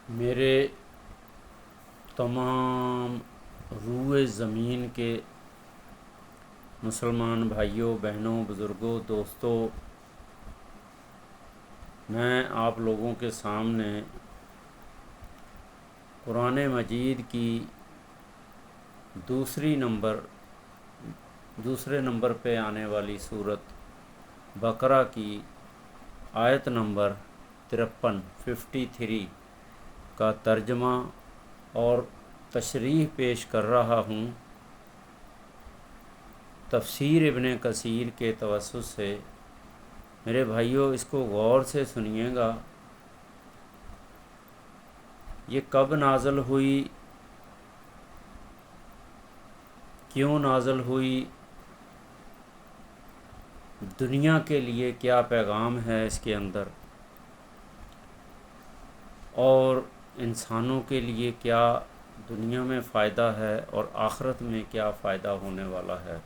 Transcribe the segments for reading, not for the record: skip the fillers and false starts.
میرے تمام روئے زمین کے مسلمان بھائیوں، بہنوں، بزرگوں، دوستوں، میں آپ لوگوں کے سامنے قرآن مجید کی دوسرے نمبر پہ آنے والی صورت بقرہ کی آیت نمبر 53 کا ترجمہ اور تشریح پیش کر رہا ہوں تفسیر ابن کثیر کے توسط سے۔ میرے بھائیوں، اس کو غور سے سنیے گا۔ یہ کب نازل ہوئی، کیوں نازل ہوئی، دنیا کے لیے کیا پیغام ہے اس کے اندر، اور انسانوں کے لیے کیا دنیا میں فائدہ ہے اور آخرت میں کیا فائدہ ہونے والا ہے۔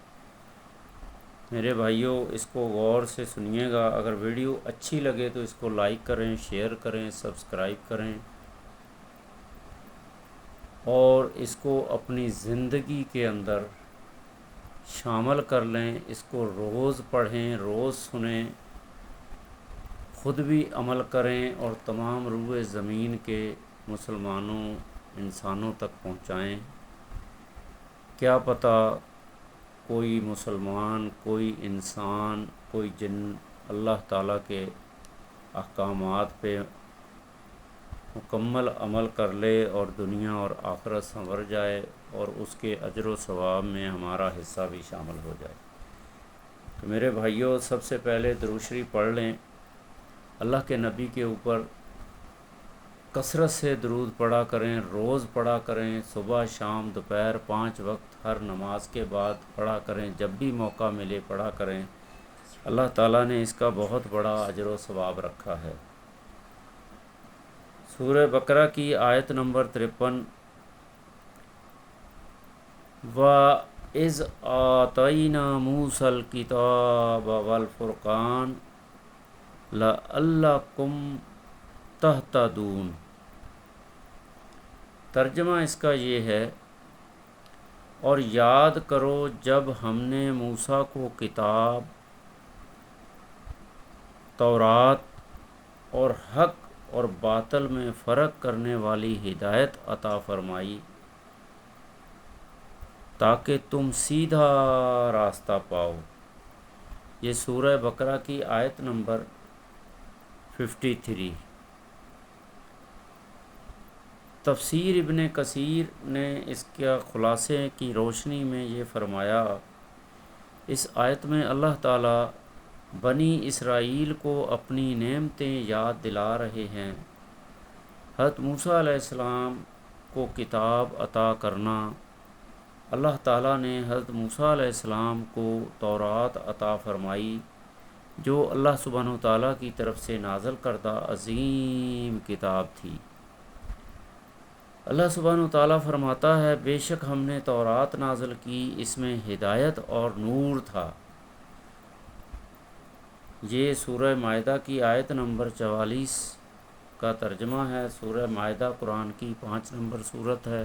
میرے بھائیوں، اس کو غور سے سنیے گا۔ اگر ویڈیو اچھی لگے تو اس کو لائک کریں، شیئر کریں، سبسکرائب کریں، اور اس کو اپنی زندگی کے اندر شامل کر لیں۔ اس کو روز پڑھیں، روز سنیں، خود بھی عمل کریں اور تمام روئے زمین کے مسلمانوں، انسانوں تک پہنچائیں۔ کیا پتہ کوئی مسلمان، کوئی انسان، کوئی جن اللہ تعالیٰ کے احکامات پہ مکمل عمل کر لے اور دنیا اور آخرت سنور جائے، اور اس کے اجر و ثواب میں ہمارا حصہ بھی شامل ہو جائے۔ تو میرے بھائیوں، سب سے پہلے درود شریف پڑھ لیں۔ اللہ کے نبی کے اوپر کثرت سے درود پڑھا کریں، روز پڑھا کریں، صبح شام دوپہر 5 وقت ہر نماز کے بعد پڑھا کریں، جب بھی موقع ملے پڑھا کریں۔ اللہ تعالیٰ نے اس کا بہت بڑا اجر و ثواب رکھا ہے۔ سورہ بقرہ کی آیت نمبر 53، وَإِذْ آتَيْنَا مُوسَى الْكِتَابَ وَالْفُرْقَانَ لَعَلَّكُمْ تَهْتَدُونَ۔ ترجمہ اس کا یہ ہے، اور یاد کرو جب ہم نے موسیٰ کو کتاب، تورات اور حق اور باطل میں فرق کرنے والی ہدایت عطا فرمائی تاکہ تم سیدھا راستہ پاؤ۔ یہ سورہ بقرہ کی آیت نمبر 53۔ تفسیر ابن کثیر نے اس کے خلاصے کی روشنی میں یہ فرمایا، اس آیت میں اللہ تعالیٰ بنی اسرائیل کو اپنی نعمتیں یاد دلا رہے ہیں۔ حضرت موسیٰ علیہ السلام کو کتاب عطا کرنا، اللہ تعالیٰ نے حضرت موسیٰ علیہ السلام کو تورات عطا فرمائی، جو اللہ سبحانہ و تعالیٰ کی طرف سے نازل کردہ عظیم کتاب تھی۔ اللہ سبحانہ و تعالیٰ فرماتا ہے، بے شک ہم نے تورات نازل کی، اس میں ہدایت اور نور تھا۔ یہ سورہ مائدہ کی آیت نمبر 44 کا ترجمہ ہے۔ سورہ مائدہ قرآن کی 5 نمبر صورت ہے۔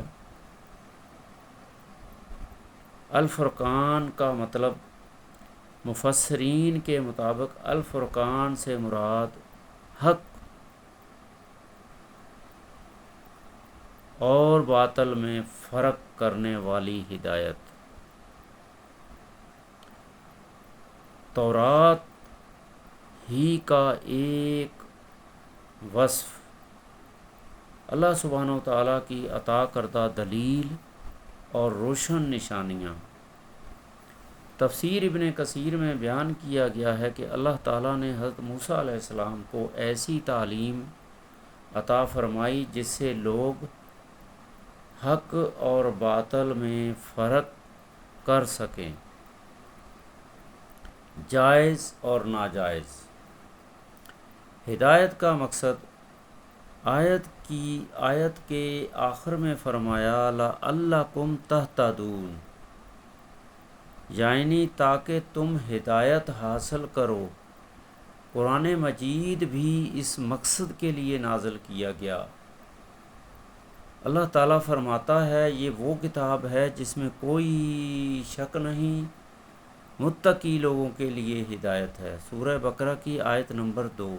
الفرقان کا مطلب مفسرین کے مطابق الفرقان سے مراد حق اور باطل میں فرق کرنے والی ہدایت۔ تورات ہی کا ایک وصف اللہ سبحانہ و تعالیٰ کی عطا کردہ دلیل اور روشن نشانیاں۔ تفسیر ابن کثیر میں بیان کیا گیا ہے کہ اللہ تعالیٰ نے حضرت موسیٰ علیہ السلام کو ایسی تعلیم عطا فرمائی جس سے لوگ حق اور باطل میں فرق کر سکیں، جائز اور ناجائز۔ ہدایت کا مقصد آیت کے آخر میں فرمایا لعلکم تہتدون، یعنی تاکہ تم ہدایت حاصل کرو۔ قرآن مجید بھی اس مقصد کے لیے نازل کیا گیا اللہ تعالیٰ فرماتا ہے یہ وہ کتاب ہے جس میں کوئی شک نہیں، متقی لوگوں کے لیے ہدایت ہے۔ سورہ بقرہ کی آیت نمبر 2۔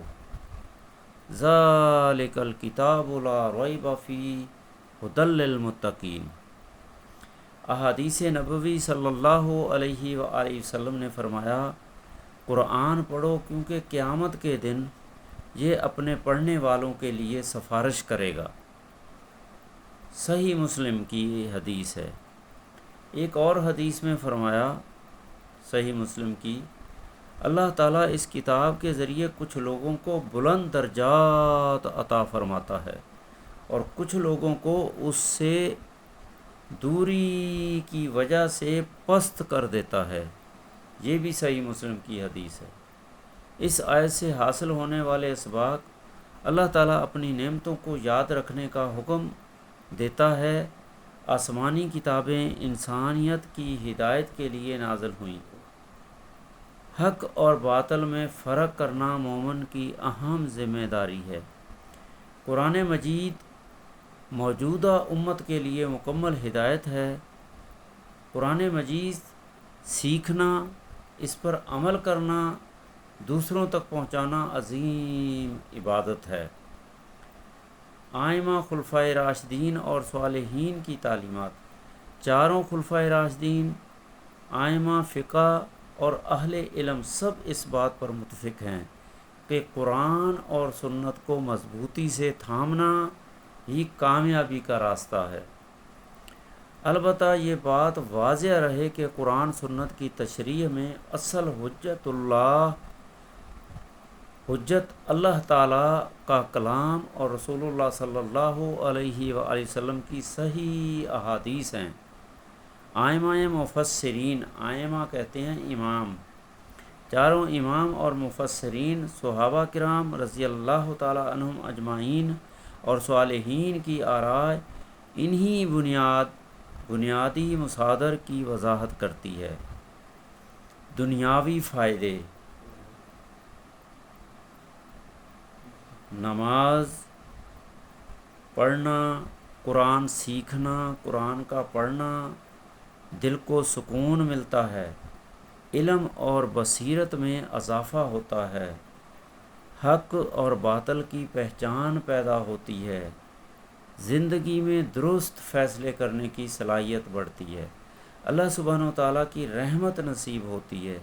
ذالک الکتاب لا ریب فیہ ھدی للمتقین۔ احادیث نبوی صلی اللہ علیہ وآلہ وسلم نے فرمایا، قرآن پڑھو کیونکہ قیامت کے دن یہ اپنے پڑھنے والوں کے لیے سفارش کرے گا۔ صحیح مسلم کی یہ حدیث ہے۔ ایک اور حدیث میں فرمایا، صحیح مسلم کی، اللہ تعالیٰ اس کتاب کے ذریعے کچھ لوگوں کو بلند درجات عطا فرماتا ہے اور کچھ لوگوں کو اس سے دوری کی وجہ سے پست کر دیتا ہے۔ یہ بھی صحیح مسلم کی حدیث ہے۔ اس آیت سے حاصل ہونے والے اسباق، اللہ تعالیٰ اپنی نعمتوں کو یاد رکھنے کا حکم دیتا ہے۔ آسمانی کتابیں انسانیت کی ہدایت کے لیے نازل ہوئیں۔ حق اور باطل میں فرق کرنا مومن کی اہم ذمہ داری ہے۔ قرآن مجید موجودہ امت کے لیے مکمل ہدایت ہے۔ قرآن مجید سیکھنا، اس پر عمل کرنا، دوسروں تک پہنچانا عظیم عبادت ہے۔ ائمہ خلفائے راشدین اور صالحین کی تعلیمات۔ چاروں خلفائے راشدین، ائمہ فقہ اور اہل علم سب اس بات پر متفق ہیں کہ قرآن اور سنت کو مضبوطی سے تھامنا ہی کامیابی کا راستہ ہے۔ البتہ یہ بات واضح رہے کہ قرآن سنت کی تشریح میں اصل حجت اللہ تعالیٰ کا کلام اور رسول اللہ صلی اللہ علیہ وآلہ وسلم کی صحیح احادیث ہیں۔ ائمہ مفسرین، ائمہ کہتے ہیں امام، چاروں امام اور مفسرین، صحابہ کرام رضی اللہ تعالیٰ عنہم اجمعین اور صالحین کی آرائے انہی بنیادی مصادر کی وضاحت کرتی ہے۔ دنیاوی فائدے: نماز پڑھنا، قرآن سیکھنا، قرآن کا پڑھنا دل کو سکون ملتا ہے، علم اور بصیرت میں اضافہ ہوتا ہے، حق اور باطل کی پہچان پیدا ہوتی ہے، زندگی میں درست فیصلے کرنے کی صلاحیت بڑھتی ہے، اللہ سبحانہ و تعالیٰ کی رحمت نصیب ہوتی ہے۔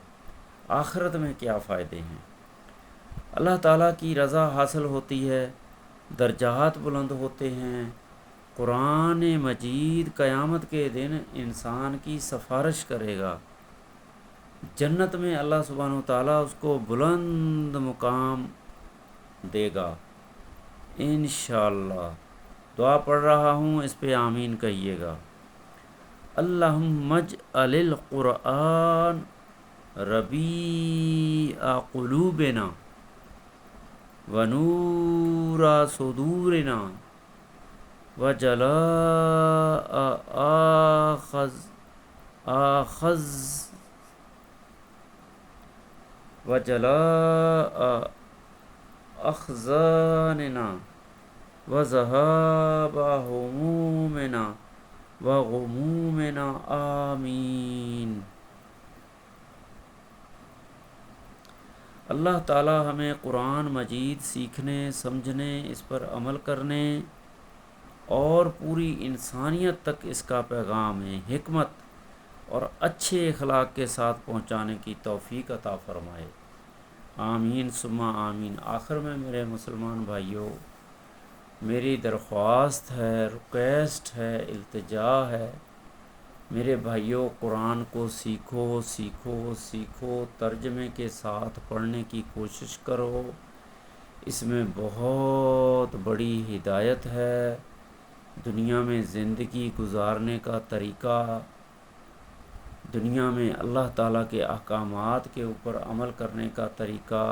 آخرت میں کیا فائدے ہیں؟ اللہ تعالیٰ کی رضا حاصل ہوتی ہے، درجات بلند ہوتے ہیں، قرآن مجید قیامت کے دن انسان کی سفارش کرے گا، جنت میں اللہ سبحانہ و تعالیٰ اس کو بلند مقام دے گا انشاءاللہ۔ دعا پڑھ رہا ہوں، اس پہ آمین کہیے گا۔ اللہم اجعل القرآن ربیع قلوبنا ونور صدورنا وجلاء احزاننا وذهاب همومنا وغمومنا آمین۔ اللہ تعالیٰ ہمیں قرآن مجید سیکھنے، سمجھنے، اس پر عمل کرنے اور پوری انسانیت تک اس کا پیغام حکمت اور اچھے اخلاق کے ساتھ پہنچانے کی توفیق عطا فرمائے، آمین ثم آمین۔ آخر میں میرے مسلمان بھائیوں، میری درخواست ہے، ریکویسٹ ہے، التجا ہے، میرے بھائیوں، قرآن کو سیکھو سیکھو سیکھو، ترجمے کے ساتھ پڑھنے کی کوشش کرو، اس میں بہت بڑی ہدایت ہے، دنیا میں زندگی گزارنے کا طریقہ، دنیا میں اللہ تعالیٰ کے احکامات کے اوپر عمل کرنے کا طریقہ،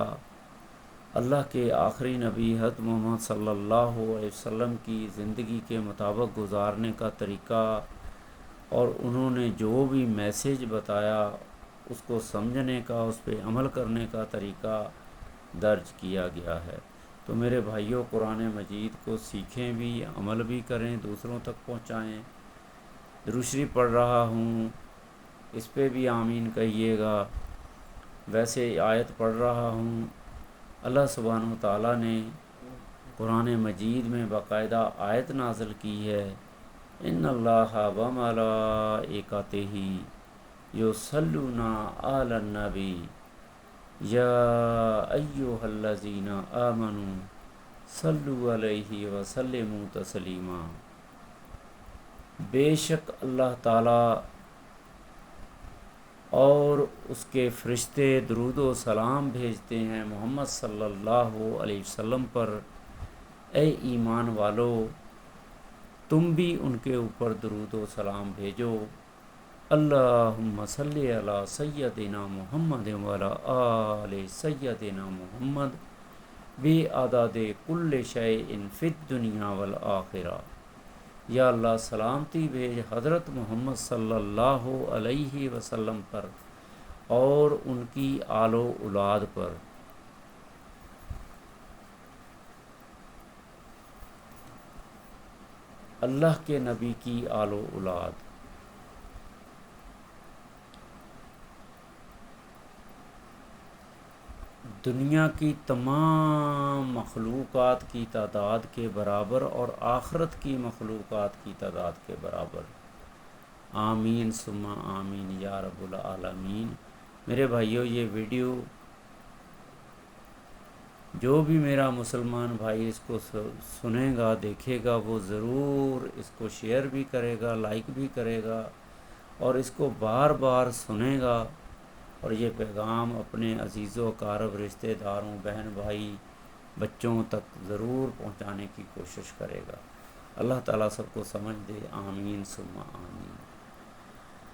اللہ کے آخری نبی حضرت محمد صلی اللہ علیہ وسلم کی زندگی کے مطابق گزارنے کا طریقہ، اور انہوں نے جو بھی میسیج بتایا اس کو سمجھنے کا، اس پہ عمل کرنے کا طریقہ درج کیا گیا ہے۔ تو میرے بھائیوں قرآن مجید کو سیکھیں بھی، عمل بھی کریں، دوسروں تک پہنچائیں۔ درود پڑھ رہا ہوں، اس پہ بھی آمین کہیے گا۔ ویسے آیت پڑھ رہا ہوں، اللہ سبحانہ و تعالیٰ نے قرآن مجید میں باقاعدہ آیت نازل کی ہے، ان اللہ و ملائکتہ یصلون علی النبی یا ایہا الذین آمنوا صلوا علیہ وسلموا تسلیما۔ بے شک اللہ تعالیٰ اور اس کے فرشتے درود و سلام بھیجتے ہیں محمد صلی اللہ علیہ وسلم پر۔ اے ایمان والو، تم بھی ان کے اوپر درود و سلام بھیجو۔ اللہم صلی علی سیدنا محمد وعلی آل سیدنا محمد بعدد کل شیء فی الدنیا والآخرہ۔ یا اللہ سلامتی بھیج حضرت محمد صلی اللہ علیہ وسلم پر اور ان کی آل و اولاد پر۔ اللہ کے نبی کی آل و اولاد۔ دنیا کی تمام مخلوقات کی تعداد کے برابر اور آخرت کی مخلوقات کی تعداد کے برابر۔ آمین ثم آمین یا رب العالمین۔ میرے بھائیوں، یہ ویڈیو جو بھی میرا مسلمان بھائی اس کو سنے گا، دیکھے گا، وہ ضرور اس کو شیئر بھی کرے گا، لائک بھی کرے گا اور اس کو بار بار سنے گا، اور یہ پیغام اپنے عزیز و اقارب رشتہ داروں، بہن بھائی، بچوں تک ضرور پہنچانے کی کوشش کرے گا۔ اللہ تعالیٰ سب کو سمجھ دے، آمین ثم آمین۔